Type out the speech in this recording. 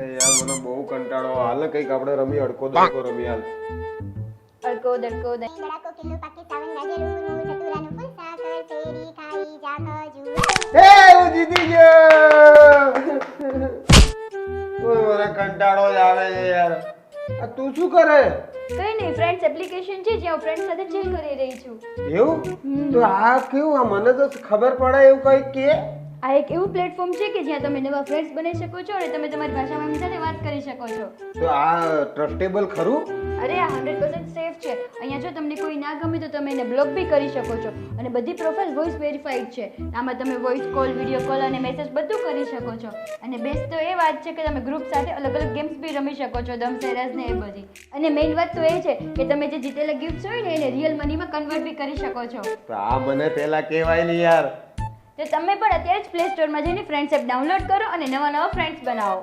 યાર મને બહુ કંટાળો હાલ કઈક આપણે રમી અડકો દડકો રમી હાલ અડકો દડકો બડાકો કિલ્લો પાકે સાવન ગાજરું ચતુરાનું ફૂલ સાકર તેરી ખાઈ જા ખજૂર હું જીતી ગયો ઓય મને કંટાળો જ આવે છે યાર આ તું શું કરે કઈ નહીં ફ્રેન્ડ્સ એપ્લિકેશન છે જ્યાં હું ફ્રેન્ડ સાથે ચિલ કરી રહી છું એવું તો આ કેવું આ મને તો ખબર પડે એવું કઈ કે આ એક એવું પ્લેટફોર્મ છે કે જ્યાં તમે નવા ફ્રેન્ડ્સ બનાવી શકો છો અને તમે તમારી ભાષામાં એમની સાથે વાત કરી શકો છો તો આ ટ્રસ્ટેબલ ખરું અરે આ 100% સેફ છે. અહીંયા જો તમને કોઈ ના ગમે તો તમે એને બ્લોક બી કરી શકો છો અને બધી પ્રોફાઇલ વોઇસ વેરીફાઈડ છે. આમાં તમે વોઇસ કોલ, વિડીયો કોલ અને મેસેજ બધું કરી શકો છો અને બેસ્ટ તો એ વાત છે કે તમે ગ્રુપ સાથે અલગ અલગ ગેમ્સ બી રમી શકો છો, દમસેરાઝ ને એ બધી. અને મેઇન વાત તો એ છે કે તમે જે જીતેલા ગિફ્ટ્સ હોય ને એને રિયલ મનીમાં કન્વર્ટ બી કરી શકો છો. તો આ મને પહેલા કહેવાય નહીં યાર. તો તમે પણ અત્યારે જ પ્લે સ્ટોરમાં જઈને ફ્રેન્ડ્સ એપ ડાઉનલોડ કરો અને નવા નવા ફ્રેન્ડ્સ બનાવો.